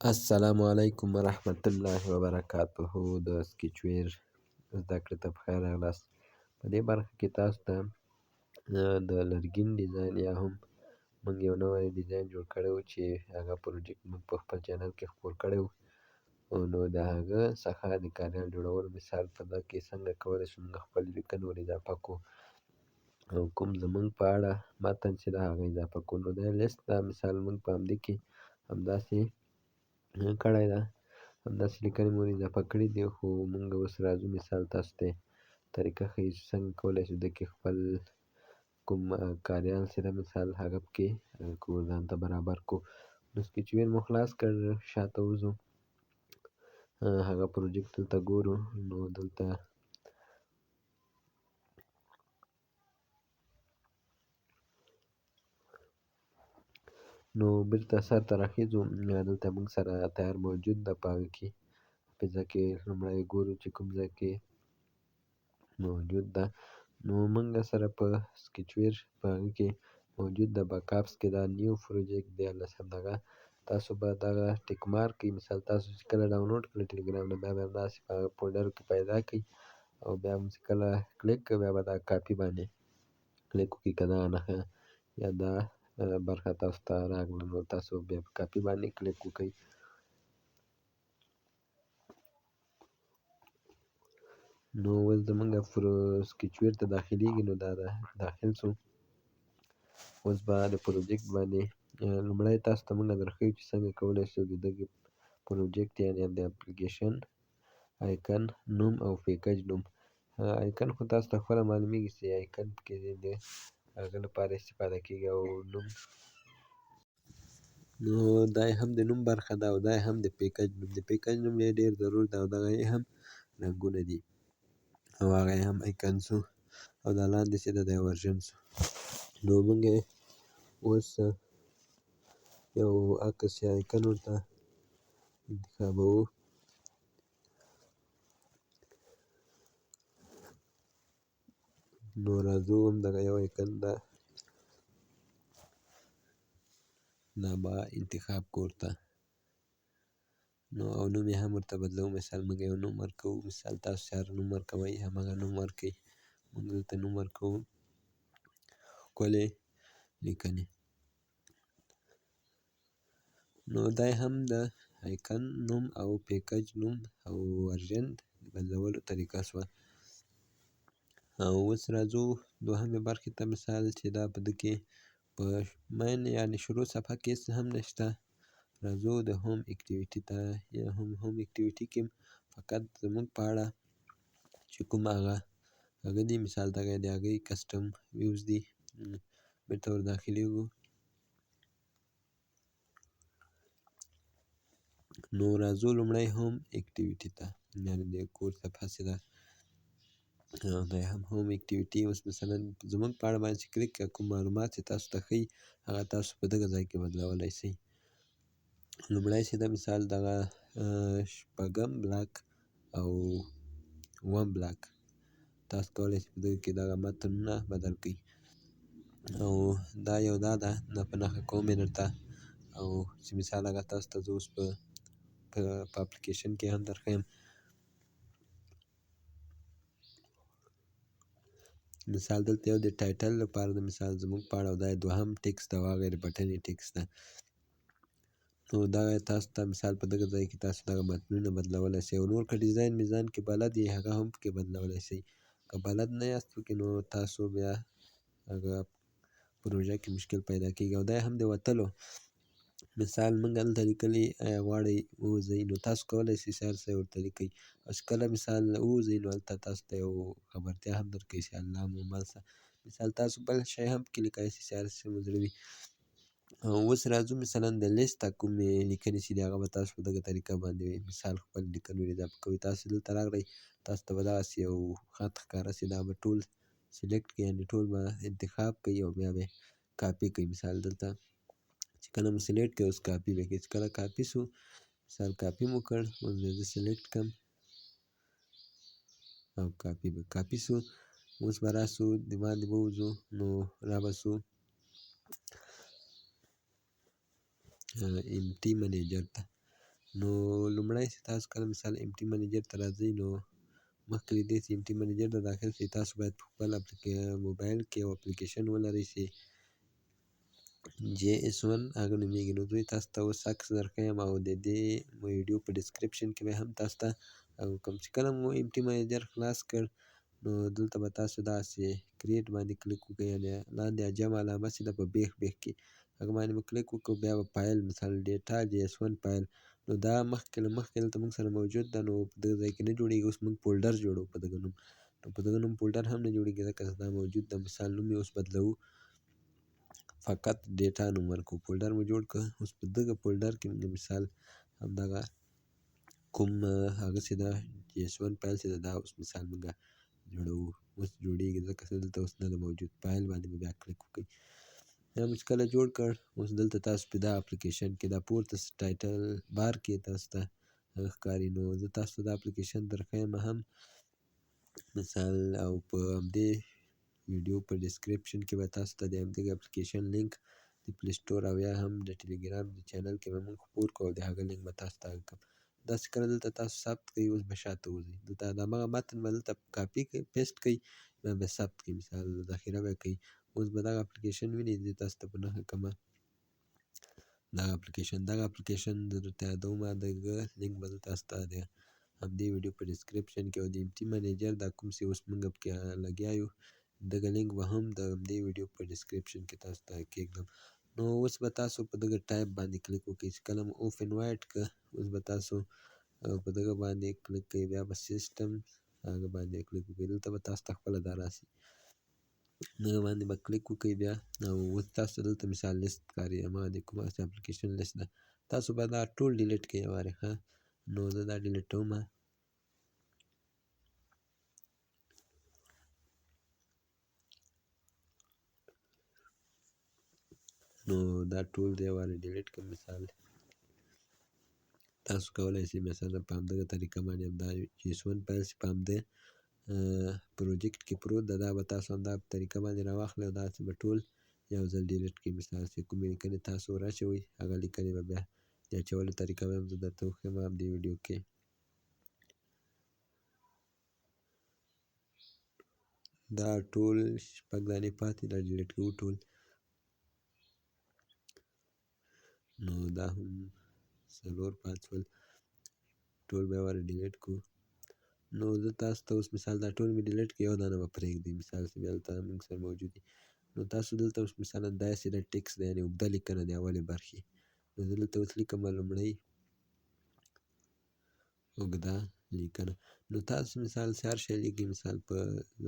السلام علیکم ورحمت الله وبرکاته. د سکیچویر زده کړې ته پخیر راغلاست. په دې برخه کې تاسو ته د لرګین ډیزاین یا هم موږ یو نوی ډیزاین جوړ کړی و چې هغه پروجیکټ موږ په خپل چینل کې خپور کړی و. نو د هغه څخه د کاریال جوړولو مثال په ده کې څنګه کولی شو موږ خپل لیکنې ور اضافه کړو او کوم زموږ په اړه متن چې د هغه اضافه کړو. نو دا لیست دا مثال موږ په همدې کې همداسې کړی ده، همداسې لیکنې مو اضافه کړي دي، خو موږ اوس راځو مثال تاسو ته طریقه ښیو چې څنګه کولی شو دې کې خپل کوم کاریال چې ده مثال هغه پکې کړو، ځان ته برابر کړو. نو سکیچویر مو خلاص کړ، شاته وځو، هغه پروجیکټ دلته ګورو. نو دلته نو بیرته سر ته راخیځو، دلته موږ سره تیار موجود ده. په هغه کې حافظه کې لومړی ګورو چې کوم ځای کې موجود ده. نو موږ سره په سکیچویر په هغه کې موجود ده، باکاپس کې دا نیو پروجیکټ 14 دغه تاسو به دغه ټیک مارک کړئ. مثال تاسو چې کله ډاونلوډ کړئ ټلګرام نه، بیا به همداسې په هغه فولډر کې پیدا کړئ او بیا هم چې کله کلیک کوئ بیا به دا کاپي باندې کلیک وکړئ. که دغه نښه یا دا برخه تاسو ته راغله نو تاسو بیا په کاپي باندې کلیک وکړئ. نو اوس زموږ سکیچویر ته داخلېږي، نو دا داخل شو. اوس به د پروجیکټ باندې لومړی تاسو ته موږ درښیو چې څنګه کولی شو د دغه پروجیکټ یعنې د اپلیکیشن آیکن نوم او پیکج نوم. آیکن خو تاسو ته خپله معلومیږي چې آیکن پکې د هغه لپاره استفاده کېږي او نوم نو دا یې هم د نوم برخه ده او دا یې هم د پیکج نوم. د پیکج نوم یې ډېر ضرور ده او دغه یې هم رنګونه دي او هغه یې هم آیکن شو او دا لاندې چې ده دا یې ورژن شو. نو موږ یې اوس یو عکس یا آیکن ورته انتخابوو. نو راځو همدغه یو آیکن ده، دا به انتخاب کړو ورته. نو او نوم یې هم ورته بدلوو. مثال موږ یو نوم ورکوو، مثال تاسو چې هر نوم ورکوئ هماغه نوم ورکړئ. موږ دلته نوم ورکوو ښکلې لیکنې. نو دا یې هم د آیکن نوم او پیکج نوم او ورژن بدلولو طریقه شوه. او اوس راځو دوهمې برخې ته، مثال چې دا په ده کې په مین یعنې شروع صفحه کې هېڅ هم نشته. راځو د هوم اکټیویټي ته، یا هم هوم اکټیویټي کې فقط زموږ په اړه چې کوم هغه دي، مثال دغه د هغې کسټم ویوز دي. بېرته ور داخلېږو. نو راځو لومړی هوم اکټیویټي ته، یعنې د کور صفحه چې ده دا یې هم هوم اکټیویټي. اوس مثلا زموږ په اړه باندې چې کلیک کړه، کوم معلومات چې تاسو ته ښیي هغه تاسو په دغه ځای کې بدلولی شئ. لومړی چې ده مثال دغه شپږم بلاک او اووم بلاک تاسو کولی شئ په دغه کې دغه متنونه بدل کړئ. او دا یو دا ده، دا په نښه کوم یې درته، او چې مثال هغه تاسو ته زه اوس په اپلیکیشن کې هم درښیم. مثال دلته یو د ټایټل لپاره د مثال زموږ په اړه او دا یې دوهم ټکس ده او هغه یې د بټن یې ټکس ده. نو دغه تاسو ته مثال په دغه ځای کې تاسو دغه متنونه بدلولی شئ او نور که ډیزاین میزان کې بلد یې هغه هم پکې بدلولی شئ. که بلد نه یاست پکې نو تاسو بیا هغه پروژه کې مشکل پیدا کېږي. او دا یې هم د وتلو، مثال موږ هلته لیکلي آیا غواړئ ووځئ، نو تاسو کولی شئ چې هر څه یې ورته لیکئ او چې کله مثال ووځئ نو هلته تاسو ته یو خبرتیا هم درکوي چې الله مو مل شه. مثال تاسو بل شی هم پکې لیکلی شئ چې هر څه مو زړه وي. اوس راځو مثلا د لیست کومې لیکنې چې دي هغه به تاسو په دغه طریقه باندې مثال خپل لیکنو اضافه کوئ. تاسو دلته راغلئ، تاسو ته به دغسې یو خط ښکاره شي، دا به ټول سلیکټ کړئ، یعنې ټول به انتخاب کړئ او بیا به یې کاپي کړئ. مثال دلته چې کله مو سلیکټ کړئ اوس کاپي به کړئ. چې کله کاپي شو، مثال کاپي مو کړ، اوس به زه سلیکټ کړم او کاپي به کاپي شو. اوس به راسو د باندې به وځو، نو را به شو امټي منیجر ته. نو لومړی چې تاسو کله مثال MT منیجر ته راځئ نو مخکې له دې چې MT منیجر ته داخل شئ تاسو باید په خپل موبایل کې یو اپلیکیشن ولرئ چې JS1 هغه نومیږي. نو دوی تاسو ته اوس عکس درښیم او د دې ویډیو په ډسکرپشن کې به هم تاسو ته او کوم چې کله مو MT منیجر خلاص کړ نو دلته به تاسو داسې کریټ باندې کلیک وکړئ، یعنې لاندې جمع علامه چې ده په بیخ کې هغه باندې به کلیک وکړو، بیا به فایل مثال ډیټا JS1 فایل نو دا مخکې له مخکې دلته موږ سره موجود ده، نو په دغه ځای کې نه جوړېږي. اوس موږ فولډر جوړوو په دغه نوم، نو په دغه نوم فولډر هم نه جوړېږي ځکه چې دا موجود ده. مثال نوم یې اوس بدلوو، فقط ډیټا نوم ورکړو، فولډر مو جوړ کړ. اوس په دغه فولډر کې موږ مثال همدغه کوم هغه چې ده JS1 فایل چې ده دا اوس مثال موږ جوړوو. اوس جوړېږي ځکه چې دلته اوس نه ده موجود، فایل باندې به بیا کلیک وکړئ. دا مو چې کله جوړ کړ اوس دلته تاسو په دا اپلیکیشن کې دا پورته ټایټل بار کې تاسو ته هغه ښکاري. نو زه تاسو ته دا اپلیکیشن درښیم هم مثال او په همدې ویډیو په ډسکرپشن کې به تاسو ته د همدغه اپلیکیشن لینک د پلی سټور او یا هم د ټلګرام د چینل کې به موږ خپور کړو، د هغه لینک به تاسو ته کړم. داسې کله دلته تاسو ثبت کړئ، اوس به شاته وځئ، دلته د همغه متن به دلته کاپي کړئ پیسټ کړئ، بیا به ثبت کړئ، مثال ذخیره به کړئ. اوس به دغه اپلیکیشن وینئ، زه تاسو ته په نښه کړمه دغه اپلیکیشن زه درته یادوم، دغه لینک به زه تاسو ته د همدې ویډیو په ډسکرپشن کې او د MT منیجر دا کوم چې اوس موږ پکې لګیا یو دغه لینک به هم د همدې ویډیو په ډسکرپشن کې تاسو ته کېږدم. نو اوس به تاسو په دغه ټایپ باندې کلیک وکړئ، چې کله مو اوپن وایډ کړه اوس به تاسو په دغه باندې کلیک کوئ، بیا به سیسټم هغه باندې کلیک وکړئ، دلته به تاسو ته خپله دا راسي، دغه باندې به کلیک وکړئ بیا او اوس تاسو ته دلته مثال لیست ښکاري، هماغه د کومه چې اپلیکیشن لیست ده، تاسو به دا ټول ډیلیټ کړئ یو وارې ښه. نو زه دا ډیلیټومه، نو دا ټول د یو وارې ډیلیټ کړم. مثال تاسو کولی شئ مثلا په همدغه طریقه باندې همدا JS1 فایل چې په همدې پروجیکټ کې پروت ده دا به تاسو همدا په طریقه باندې راواخلئ او داسې به ټول یو ځل ډیلیټ کړئ. مثال چې کومې لیکنې تاسو ور اچوئ هغه لیکنې به بیا د اچولو طریقه به هم زه درته وښیم همدې ویډیو کې. دا ټول شپږ دانې پاتې دا ډیلیټ کوو ټول، نو دا هم څلور پاتې شول، ټول به یې وارې ډیلیټ کړو. نو زه تاسو ته اوس مثال دا ټول مې ډیلیټ کړي، یو دانه به پرېږدئ، مثال چې بیا دلته موږ سره موجود وي. نو تاسو دلته اوس مثلا داسې ده ټکس ده، یعنې اوږده لیکنه د اولې برخې، نو زه دلته اوس لیکمه لومړی اوږده لیکنه. نو تاسو مثال چې هر شی لیکئ مثال په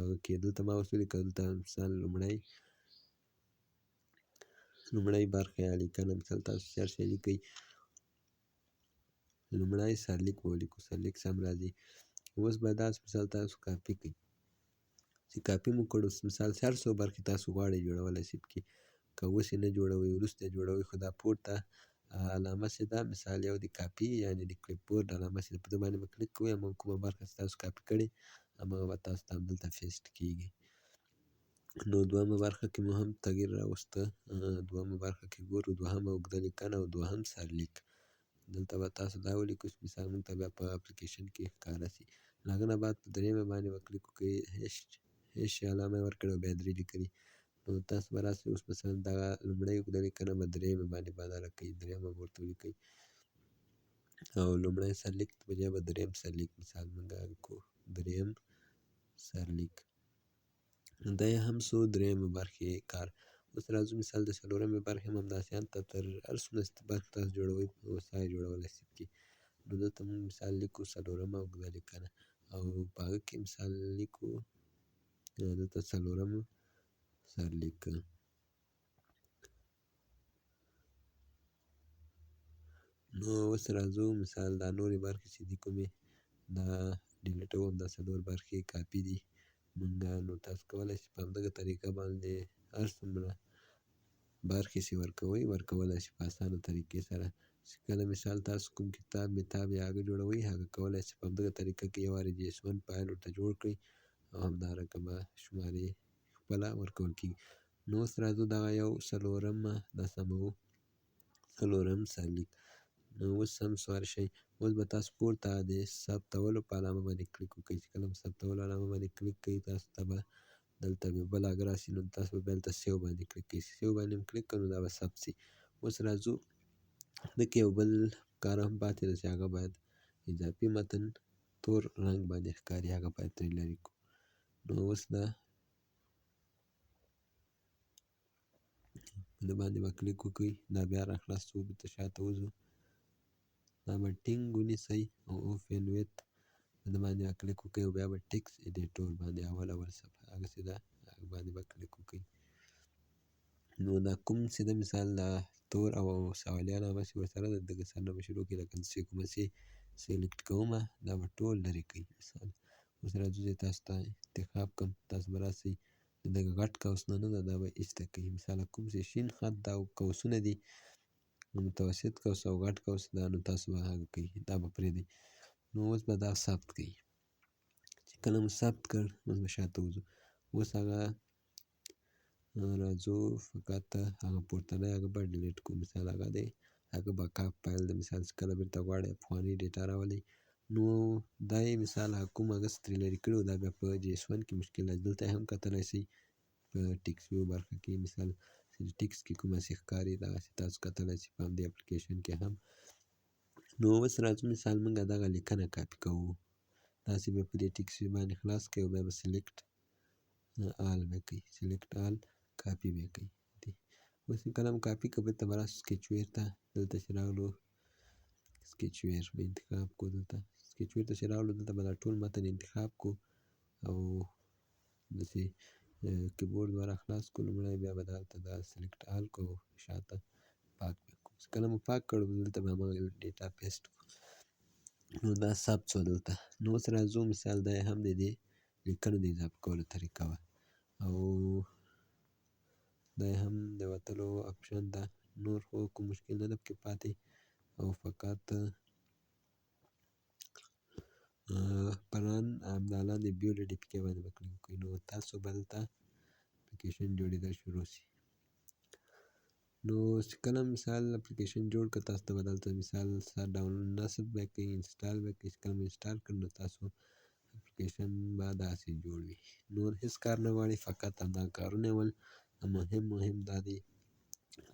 هغه کې دلته ما اوس ولیکل دلته مثال لومړی برخه یا لیکنه، مثال تاسو چې هر شی لیکئ لومړی سرلیک به ولیکو، سرلیک سم راځي. اوس به داسې مثال تاسو کاپي کړئ، چې کاپي مو کړ اوس مثال چې هر څو برخې تاسو غواړئ جوړولی شئ پکې، که اوس یې نه جوړوئ وروسته یې جوړوئ، خو دا پورته علامه چې ده مثال یو د کاپي یعنې د کلیپ بورډ علامه چې ده په ده باندې به کلیک کوئ، هماغه کومه برخه چې تاسو کاپي کړې هماغه به تاسو ته همدلته پیسټ کېږي. نو دویمه برخه کې مو هم تغییر راوسته، دویمه برخه کې ګورو دوهمه اوږده لیکنه او دوهم سرلیک، دلته به تاسو دا ولیکئ چې مثال موږ ته بیا په اپلیکیشن کې ښکاره شي. له هغه نه بعد په درېیمه باندې به کلیک وکړئ، هیش علامه یې ورکړئ او بیا درې لیکئ. نو تاسو به راسئ اوس مثلا دغه لومړۍ اوږده لیکنه به درېیمه باندې بدله کړئ، درېیمه به ورته ولیکئ او لومړی سرلیک په ځای به درېیم سرلیک مثال موږ هغه کړو درېیم سرلیک. دا یې هم څو درېیمې برخې کار. اوس راځو مثال د څلورمې برخې هم همداسې هلته تر هر څومره چې برخې تاسو جوړوئ په هوسا یې جوړولی شئ پکې. نو دلته موږ مثال لیکو څلورمه اوږده لیکنه او په هغه کې مثال لیکو دلته څلورم سرلیک. نو اوس راځو مثال دا نورې برخې چې دي کومې دا ډیلیټوو، همدا څلور برخې کاپي دي موږ، نو تاسو کولی شئ په همدغه طریقه باندې هر څومره برخې چې ورکولی شئ په اسانه طریقې سره. چې کله مثال تاسو کوم کتاب یا هغه جوړوئ هغه کولی شئ په همدغه طریقه کې یو وارې JS1 فایل ورته جوړ کړئ او همدارنګه به شمارې خپله ورکول کېږي. نو اوس راځو دغه یو څلورم دا سموو څلورم سرلیک. نو اوس هم سوار شئ. اوس به تاسو پورته د ثبتولو په علامه باندې کلیک وکړئ. چې کله مو ثبتولو علامه باندې کلیک کوئ تاسو ته به دلته بیا بل اګ راسي، نو تاسو به بیا دلته سیو باندې کلیک کوئ. سیو باندې هم کلیک کړئ نو دا به ثبت سي. اوس راځو دلته یو بل کار هم پاتې ده چې هغه باید اضافي متن تور رنګ باندې ښکاري، هغه باید ترې لرې کړو. نو اوس دا د باندې به کلیک وکړئ، دا بیا را خلاص شو، بیرته شاته وځو. دا به ټینګ ونیسئ او اوپن ویت د باندې به کلیک وکړئ او بیا به ټکس ایډیټور باندې اول صفحه هغسې ده هغه باندې به کلیک وکړئ. نو دا کوم چې د مثال دا تور او سوالیه علامه چې ورسره ده دغه سر نه به شروع کړئ، لکه چې کومه چې سلیکټ کومه دا به ټول لرې کړئ. مثال اوس راځو چې تاسو ته انتخاب کړم، تاسو به راسئ د دغه غټ قوس نه ده دا به ایسته کړئ. مثاله کوم چې شین خط دا قوسونه دي متوسط قوس او غټ قوس دا نو تاسو به هغه کوئ، دا به پرېږدئ. نو اوس به دا ثبت کړئ. چې کله مو ثبت کړ اوس به شاته وځو. اوس هغه راځو فقط هغه پورتنی هغه به ډیلیټ کړو. مثال هغه دی هغه بیکاپ فایل دی. مثال چې کله بیرته غواړئ پخوانۍ ډیټا راولئ نو دا یې مثال هغه کوم هغه څه ترې لرې کړي وو دا بیا په JS1 کې مشکل دی. دلته هم کتلی شئ په ټکس ویو برخه کې مثال ټکس کې کومه چې ښکاري دغسې تاسو کتلی شئ په همدې اپلیکیشن کې هم. نو اوس راځو مثال موږ دغه لیکنه کاپي کوو، تاسې بیا په دې ټکس ویو باندې خلاص کړئ او بیا به سلیکټ آل به کوئ، سلیکټ آل کاپي به کوئ. اوس چې کله مو کاپي کړه بیرته به راسو سکیچ ویر ته، دلته چې راغلو سکیچ ویر به انتخاب کړو. دلته سکیچ ویر ته چې راغلو دلته به دا ټول متن انتخاب کړو او داسې کیبورډ به را خلاص کړو. لومړی بیا به دلته دا سلیکټ آل کړو، شاته پاک به کړو. چې کله مو پاک کړ دلته به هماغه ډیټا پیسټ کړو. نو دا ثبت شو دلته. نو اوس راځو مثال دا هم د دې لیکنو د اضافه کولو طریقه وه او دا هم د وتلو اپشن ده. نور خو کوم مشکل نه ده پکې پاتې او فقط پران همدا لاندې بیو د DPK باندې به کلیک وکړئ. نو تاسو به دلته اپلیکیشن جوړېدل شروع شي. نو چې کله مثال اپلیکیشن جوړ کړه تاسو ته به دلته مثال ډاونلوډ نصب به کړئ، انسټال به کړئ. چې کله مو انسټال کړ نو تاسو اپلیکیشن به داسې جوړ وي. نور هېڅ کار نه غواړي، فقط همدا کارونه یې ول. مهم دا دی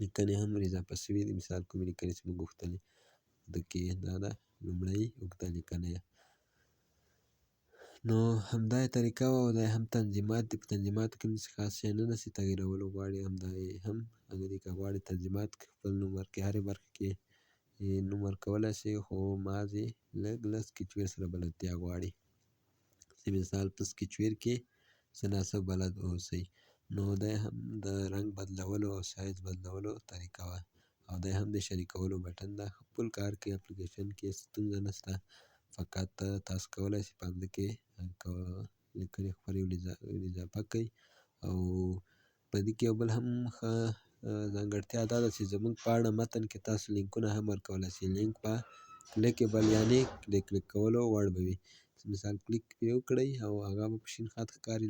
لیکنې هم اضافه شوي دي. مثال کومې لیکنې چې موږ غوښتلې دکې دا ده لومړۍ اوږده لیکنه. نو همدا یې طریقه وه او دا هم تنظیمات دي. په تنظیماتو کې هم داسې خاص شی نه ده چې تغیرولو غواړي، همدا یې هم هغه دي. که غواړئ تنظیمات کې خپل نوم ورکړئ، هرې برخې کې نوم ورکولی شئ، خو بعضې لږ له سکیچ ویر سره بلدتیا غواړي. چې مثال په سکیچ ویر کې څه ناڅه بلد اوسئ. نو دا هم د رنګ بدلولو او سایز بدلولو طریقه وه او دا هم د شریکولو بټن ده. خپل کار کوي اپلیکیشن کې ستونزه نشته، فقط تاسو کولی شئ په همده کې لیکنې خپلې اضافه کړئ. او په دې کې یو بل هم ښه ځانګړتیا دا ده چې زموږ په اړه متن کې تاسو لینکونه هم ورکولی شئ. لینک به کلیکیبل یعنې د کلیک کولو وړ به وي. مثال کلیک یې وکړئ او هغه به په شین خط ښکاري.